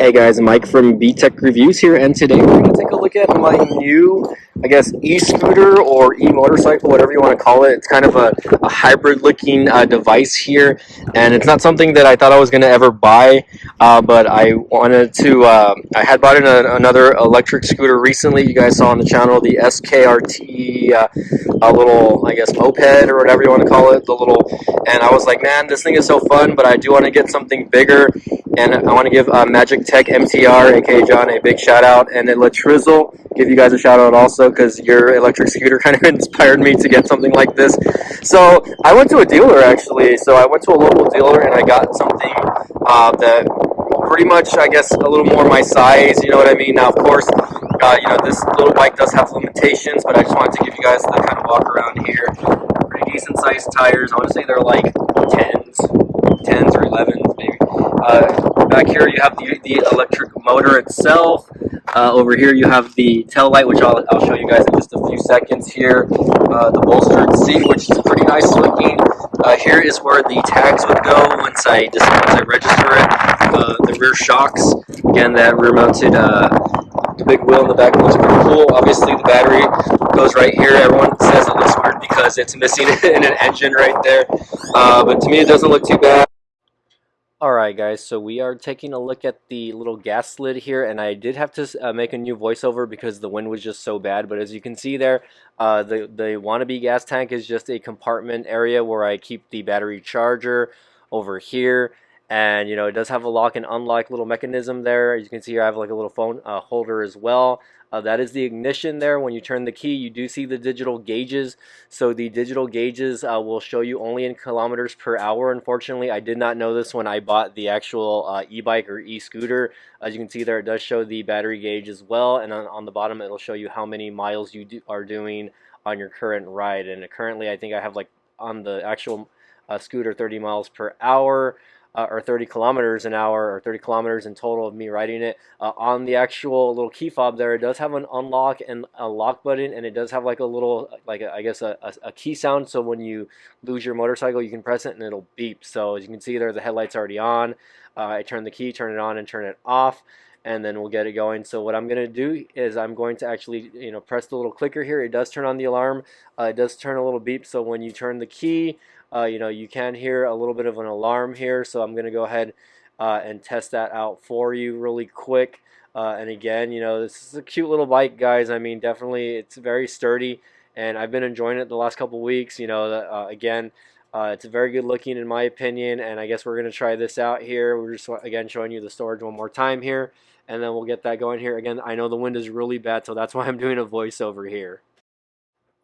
Hey guys, Mike from B-Tech Reviews here, and today we're going to take a look at my new, e-scooter or e-motorcycle, whatever you want to call it. It's kind of a hybrid-looking device here, and it's not something that I thought I was going to ever buy, but I wanted to, I had bought another electric scooter recently. You guys saw on the channel the SKRT, a little, moped or whatever you want to call it, and I was like, man, this thing is so fun, but I do want to get something bigger. And I want to give Magic Tech MTR, aka John, a big shout out, and then Latrizzle, give you guys a shout out also, because your electric scooter kind of inspired me to get something like this. So I went to a dealer actually. So I went to a local dealer and I got something that pretty much, I guess, a little more my size. You know what I mean? Now, of course, this little bike does have limitations, but I just wanted to give you guys the kind of walk around here. Pretty decent sized tires. I want to say they're like 10s or 11s maybe. Back here you have the electric motor itself. Over here you have the tail light, which I'll show you guys in just a few seconds here. The bolstered seat, which is pretty nice looking. Here is where the tags would go once I register it. The rear shocks, again, that rear mounted the big wheel in the back looks pretty cool. Obviously the battery goes right here. Everyone says it looks weird because it's missing an engine right there, but to me it doesn't look too bad. Alright guys, so we are taking a look at the little gas lid here, and I did have to make a new voiceover because the wind was just so bad, but as you can see there, the wannabe gas tank is just a compartment area where I keep the battery charger over here. And it does have a lock and unlock little mechanism there. As you can see here, I have like a little phone holder as well. That is the ignition there. When you turn the key, you do see the digital gauges. So the digital gauges will show you only in kilometers per hour. Unfortunately, I did not know this when I bought the actual e-bike or e-scooter. As you can see there, it does show the battery gauge as well. And on the bottom, it'll show you how many miles you are doing on your current ride. And currently, I think I have like on the actual scooter 30 miles per hour. Or 30 kilometers an hour, or 30 kilometers in total of me riding it. On the actual little key fob there, it does have an unlock and a lock button, and it does have like a little, a key sound, so when you lose your motorcycle, you can press it and it'll beep. So as you can see there, the headlight's already on. I turn the key, turn it on, and turn it off, and then we'll get it going. So what I'm going to do is I'm going to actually, press the little clicker here. It does turn on the alarm. It does turn a little beep, so when you turn the key, you can hear a little bit of an alarm here, so I'm going to go ahead and test that out for you really quick. And again, this is a cute little bike, guys. I mean, definitely it's very sturdy, and I've been enjoying it the last couple weeks. Again, it's very good looking in my opinion, and I guess we're going to try this out here. We're just, again, showing you the storage one more time here, and then we'll get that going here. Again, I know the wind is really bad, so that's why I'm doing a voiceover here.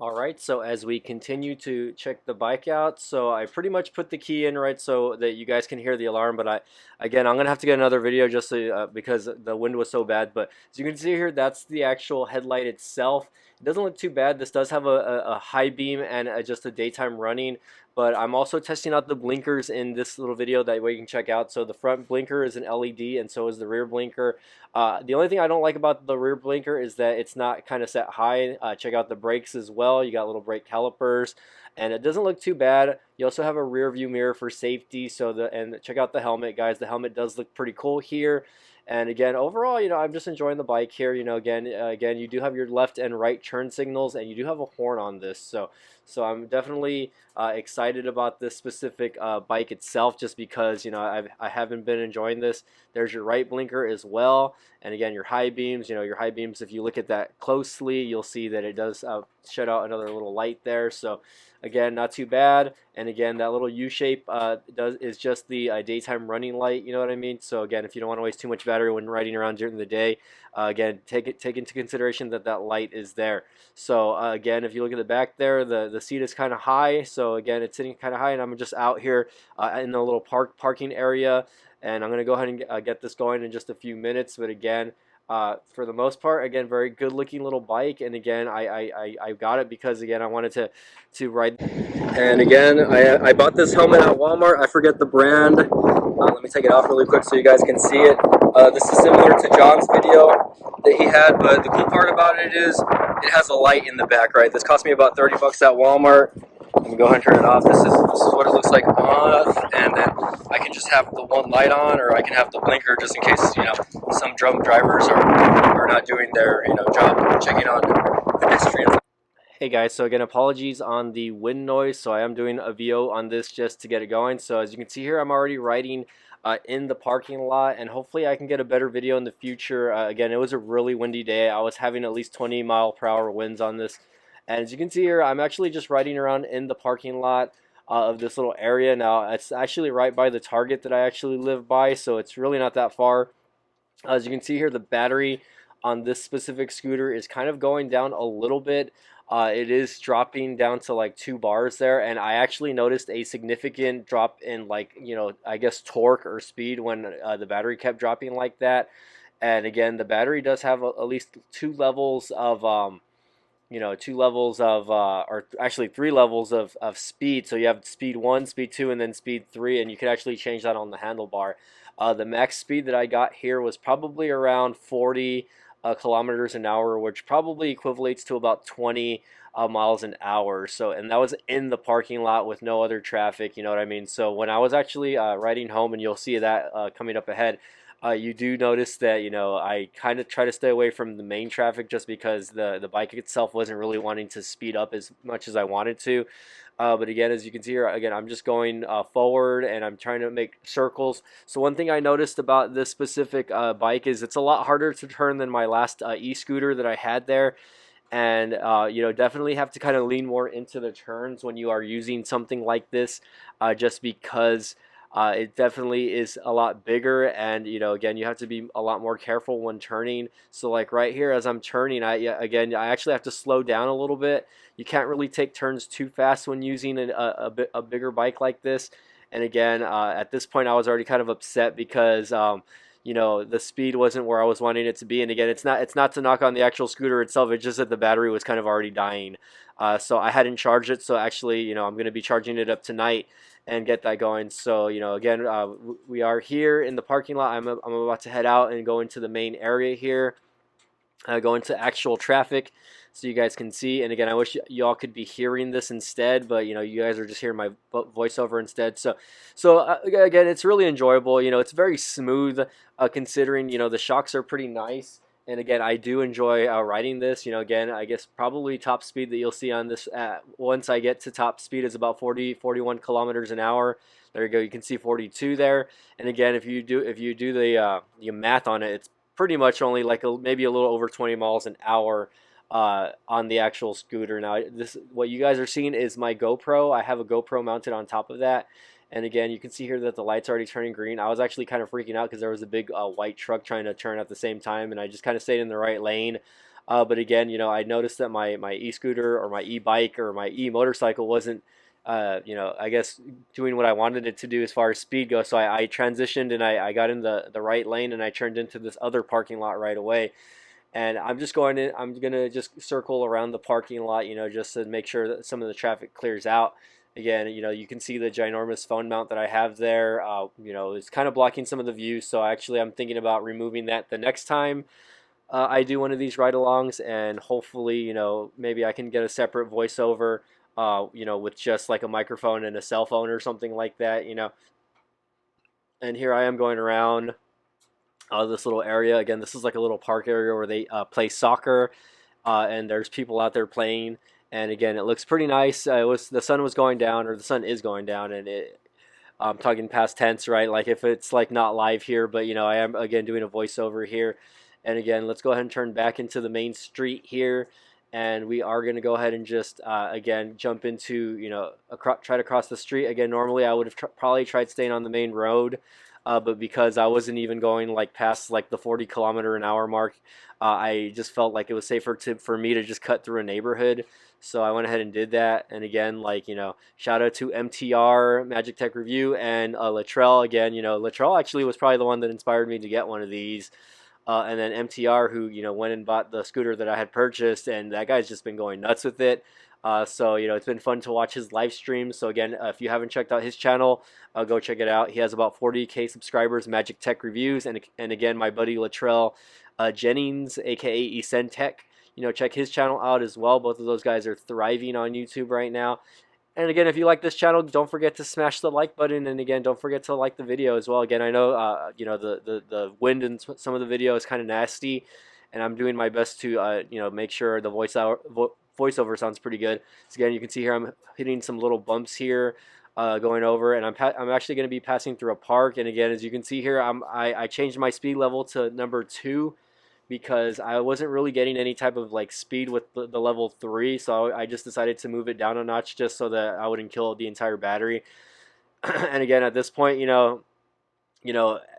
Alright, so as we continue to check the bike out, so I pretty much put the key in right so that you guys can hear the alarm, but I'm going to have to get another video just because the wind was so bad. But as you can see here, that's the actual headlight itself. It doesn't look too bad. This does have a high beam and just a daytime running, but I'm also testing out the blinkers in this little video that way you can check out. So the front blinker is an LED, and so is the rear blinker. The only thing I don't like about the rear blinker is that it's not kind of set high. Check out the brakes as well. You got little brake calipers, and it doesn't look too bad. You also have a rear view mirror for safety. And check out the helmet, guys. The helmet does look pretty cool here. And again, overall, I'm just enjoying the bike here. Again, you do have your left and right turn signals, and you do have a horn on this. So I'm definitely excited about this specific bike itself, just because I haven't been enjoying this. There's your right blinker as well, and again, your high beams. Your high beams. If you look at that closely, you'll see that it does shed out another little light there. So again, not too bad. And again, that little U shape is just the daytime running light. You know what I mean? So again, if you don't want to waste too much battery when riding around during the day, again, take into consideration that light is there. So again, if you look at the back there, the seat is kind of high. So again, it's sitting kind of high, and I'm just out here in the little parking area, and I'm going to go ahead and get this going in just a few minutes. But again, for the most part, again, very good looking little bike. And again, I got it because, again, I wanted to ride. And again, I bought this helmet at Walmart. I forget the brand. Let me take it off really quick so you guys can see it. This is similar to John's video that he had, but the cool part about it is it has a light in the back, right? This cost me about 30 bucks at Walmart. Let me go ahead and turn it off. This is what it looks like off, and then I can just have the one light on, or I can have the blinker just in case some drunk drivers are not doing their job checking on pedestrians. Hey guys, so again, apologies on the wind noise. So I am doing a VO on this just to get it going. So as you can see here, I'm already riding in the parking lot, and hopefully I can get a better video in the future. Again, it was a really windy day. I was having at least 20-mile-per-hour winds on this. And as you can see here, I'm actually just riding around in the parking lot of this little area. Now, it's actually right by the Target that I actually live by, so it's really not that far. As you can see here, the battery on this specific scooter is kind of going down a little bit. It is dropping down to like 2 bars there, and I actually noticed a significant drop in, like, I guess torque or speed when the battery kept dropping like that. And again, the battery does have at least 2 levels of 2 levels of or actually 3 levels of speed. So you have speed 1, speed 2, and then speed 3, and you can actually change that on the handlebar. The max speed that I got here was probably around 40 kilometers an hour, which probably equivalates to about 20 miles an hour. So, and that was in the parking lot with no other traffic, you know what I mean? So when I was actually riding home, and you'll see that coming up ahead, you do notice that I kind of try to stay away from the main traffic, just because the bike itself wasn't really wanting to speed up as much as I wanted to. But again, as you can see here, again, I'm just going forward, and I'm trying to make circles. So one thing I noticed about this specific bike is it's a lot harder to turn than my last e-scooter that I had there. And definitely have to kind of lean more into the turns when you are using something like this, just because it definitely is a lot bigger. And again, you have to be a lot more careful when turning. So like right here, as I'm turning, I actually have to slow down a little bit. You can't really take turns too fast when using a bigger bike like this. And again, at this point, I was already kind of upset because the speed wasn't where I was wanting it to be. And again, it's not to knock on the actual scooter itself. It's just that the battery was kind of already dying. So I hadn't charged it. So actually, I'm going to be charging it up tonight and get that going. So again, we are here in the parking lot. I'm about to head out and go into the main area here. Go into actual traffic so you guys can see. And again, I wish y'all could be hearing this instead, but you guys are just hearing my voiceover instead. So again, it's really enjoyable. It's very smooth, considering the shocks are pretty nice. And again, I do enjoy riding this. Again, I guess probably top speed that you'll see on this once I get to top speed is about 41 kilometers an hour. There you go. You can see 42 there. And again, if you do the math on it, it's pretty much only like maybe a little over 20 miles an hour on the actual scooter. Now, what you guys are seeing is my GoPro. I have a GoPro mounted on top of that. And again, you can see here that the light's already turning green. I was actually kind of freaking out because there was a big white truck trying to turn at the same time, and I just kind of stayed in the right lane. But again, I noticed that my e-scooter or my e-bike or my e-motorcycle wasn't, I guess doing what I wanted it to do as far as speed goes. So I transitioned, and I got in the right lane, and I turned into this other parking lot right away. And I'm just going in. I'm gonna just circle around the parking lot, just to make sure that some of the traffic clears out. Again, you can see the ginormous phone mount that I have there. It's kind of blocking some of the view. So actually, I'm thinking about removing that the next time I do one of these ride-alongs, and hopefully, maybe I can get a separate voiceover, with just like a microphone and a cell phone or something like that. And here I am going around this little area. Again, this is like a little park area where they play soccer, and there's people out there playing. And again, it looks pretty nice. The sun was going down, or the sun is going down, and I'm talking past tense, right? Like if it's like not live here, but I am again doing a voiceover here. And again, let's go ahead and turn back into the main street here, and we are going to go ahead and just again jump into try to cross the street. Again, normally I would have probably tried staying on the main road, but because I wasn't even going like past like the 40 kilometer an hour mark, I just felt like it was safer for me to just cut through a neighborhood. So I went ahead and did that. And again, shout out to MTR Magic Tech Review and Latrell. Again, Latrell actually was probably the one that inspired me to get one of these. And then MTR, who went and bought the scooter that I had purchased, and that guy's just been going nuts with it. So it's been fun to watch his live streams. So again, if you haven't checked out his channel, go check it out. He has about 40K subscribers, Magic Tech Reviews, and again, my buddy Latrell Jennings, aka Esen Tech. Check his channel out as well. Both of those guys are thriving on YouTube right now. And again, if you like this channel, don't forget to smash the like button. And again, don't forget to like the video as well. Again, I know you know, the wind in some of the video is kind of nasty, and I'm doing my best to you know, make sure the voiceover sounds pretty good. So again, you can see here I'm hitting some little bumps here, going over, and I'm actually going to be passing through a park. And again, as you can see here, I changed my speed level to number 2 because I wasn't really getting any type of like speed with the level 3, so I just decided to move it down a notch just so that I wouldn't kill the entire battery. And again, at this point, you know,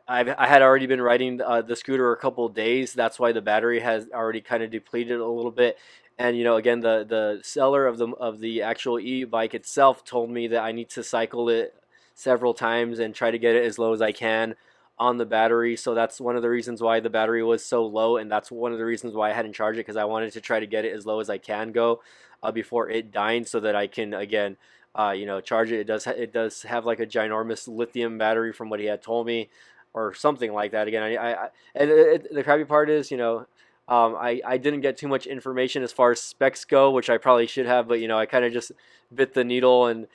I had already been riding the scooter a couple of days. That's why the battery has already kind of depleted a little bit. And you know, again, the seller of the actual e-bike itself told me that I need to cycle it several times and try to get it as low as I can on the battery. So that's one of the reasons why the battery was so low, and that's one of the reasons why I hadn't charged it, because I wanted to try to get it as low as I can go before it dying, so that I can again you know, charge it. It does have like a ginormous lithium battery from what he had told me, or something like that. Again, the crappy part is, you know, I didn't get too much information as far as specs go, which I probably should have, but you know, I kind of just bit the needle, and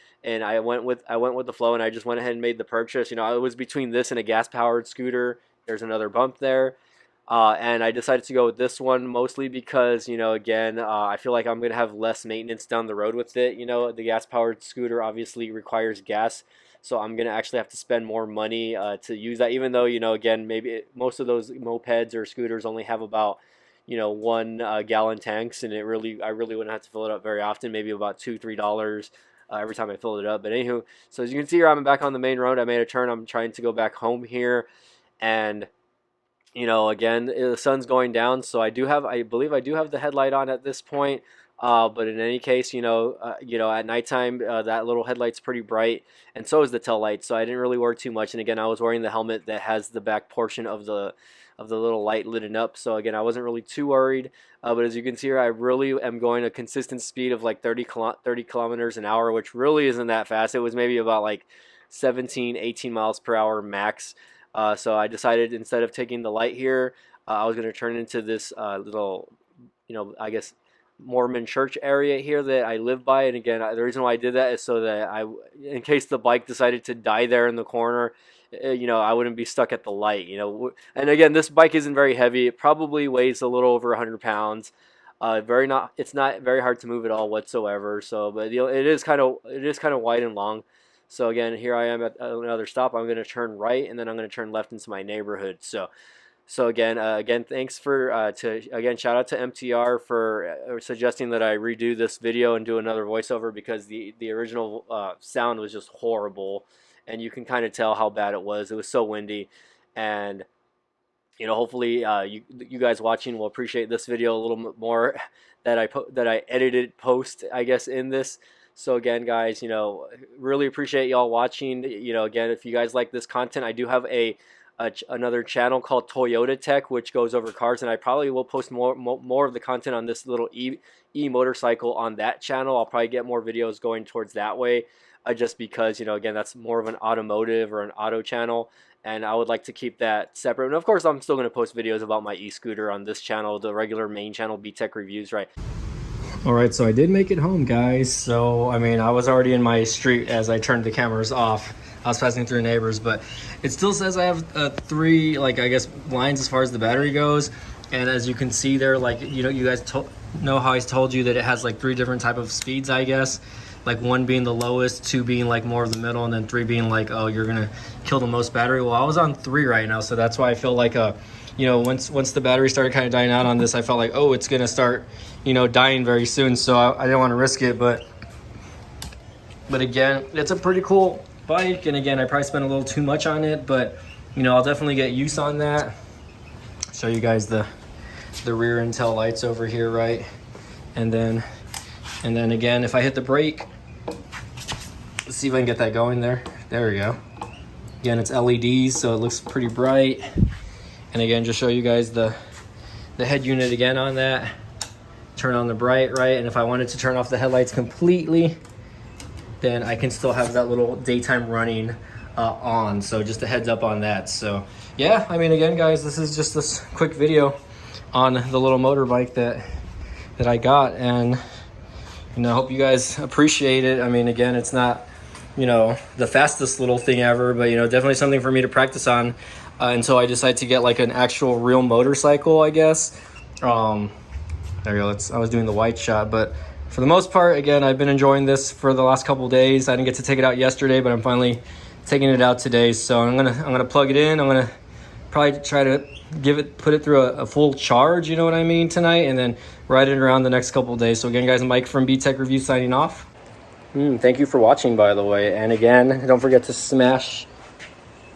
I went with the flow, and I just went ahead and made the purchase. You know, it was between this and a gas powered scooter. There's another bump there. And I decided to go with this one mostly because, you know, again, I feel like I'm going to have less maintenance down the road with it. You know, the gas-powered scooter obviously requires gas, so I'm going to actually have to spend more money to use that, even though, you know, again, maybe most of those mopeds or scooters only have about, you know, 1 gallon tanks, and I really wouldn't have to fill it up very often, maybe about $2-3 every time I fill it up. But anywho, so as you can see here, I'm back on the main road. I made a turn. I'm trying to go back home here, and you know, again, the sun's going down, so I believe I do have the headlight on at this point. But in any case, you know, at nighttime, that little headlight's pretty bright, and so is the tail light. So I didn't really worry too much. And again, I was wearing the helmet that has the back portion of the little light lit up. So again, I wasn't really too worried. But as you can see here, I really am going a consistent speed of like 30 kilometers an hour, which really isn't that fast. It was maybe about like 17, 18 miles per hour max. So I decided, instead of taking the light here, I was going to turn into this little, you know, I guess Mormon church area here that I live by. And again, the reason why I did that is so that in case the bike decided to die there in the corner, you know, I wouldn't be stuck at the light, you know. And again, this bike isn't very heavy. It probably weighs a little over 100 pounds. It's not very hard to move at all whatsoever. So, but you know, it is kind of wide and long. So again, here I am at another stop. I'm going to turn right, and then I'm going to turn left into my neighborhood. So again, thanks for again, shout out to MTR for suggesting that I redo this video and do another voiceover, because the original sound was just horrible, and you can kind of tell how bad it was. It was so windy, and you know, hopefully you guys watching will appreciate this video a little bit more that I edited post, I guess, in this. So again, guys, you know, really appreciate y'all watching. You know, again, if you guys like this content, I do have another channel called Toyota Tech, which goes over cars, and I probably will post more of the content on this little motorcycle on that channel. I'll probably get more videos going towards that way, just because, you know, again, that's more of an automotive or an auto channel, and I would like to keep that separate. And of course, I'm still going to post videos about my e-scooter on this channel, the regular main channel, B-Tech Reviews, right? Alright, so I did make it home, guys. So, I mean, I was already in my street as I turned the cameras off. I was passing through neighbors, but it still says I have 3, like, I guess, lines as far as the battery goes. And as you can see there, like, you know, you guys know how I told you that it has like 3 different type of speeds, I guess. Like 1 being the lowest, 2 being like more of the middle, and then 3 being like, oh, you're gonna kill the most battery. Well, I was on 3 right now, so that's why I feel like you know, once the battery started kind of dying out on this, I felt like, oh, it's gonna start, you know, dying very soon. So I didn't want to risk it, but again, it's a pretty cool bike, and again, I probably spent a little too much on it, but you know, I'll definitely get use on that. Show you guys the rear and tail lights over here, right? And then again, if I hit the brake, let's see if I can get that going there. There we go. Again, it's LEDs, so it looks pretty bright. And again, just show you guys the head unit again on that. Turn on the bright, right? And if I wanted to turn off the headlights completely, then I can still have that little daytime running on. So just a heads up on that. So yeah, I mean, again, guys, this is just this quick video on the little motorbike that I got. And I hope you guys appreciate it. I mean, again, it's not, the fastest little thing ever, but, definitely something for me to practice on until I decide to get like an actual real motorcycle, I guess. There you go. I was doing the white shot, but for the most part, again, I've been enjoying this for the last couple of days. I didn't get to take it out yesterday, but I'm finally taking it out today. So I'm gonna plug it in. I'm gonna probably try to put it through a full charge, you know what I mean, tonight, and then ride it around the next couple of days. So again, guys, Mike from Ebike Review signing off. Thank you for watching, by the way. And again, don't forget to smash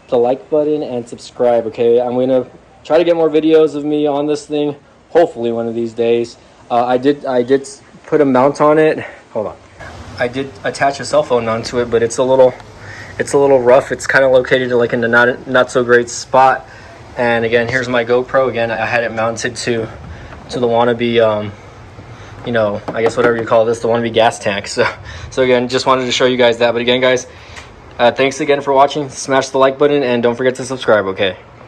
the like button and subscribe. Okay, I'm gonna try to get more videos of me on this thing. Hopefully one of these days. I did put a mount on it. Hold on. I did attach a cell phone onto it, but it's a little rough. It's kind of located like in the not so great spot. And again, here's my GoPro. Again, I had it mounted to the wannabe, I guess whatever you call this, the wannabe gas tank. So again, just wanted to show you guys that. But again, guys, thanks again for watching. Smash the like button and don't forget to subscribe. Okay.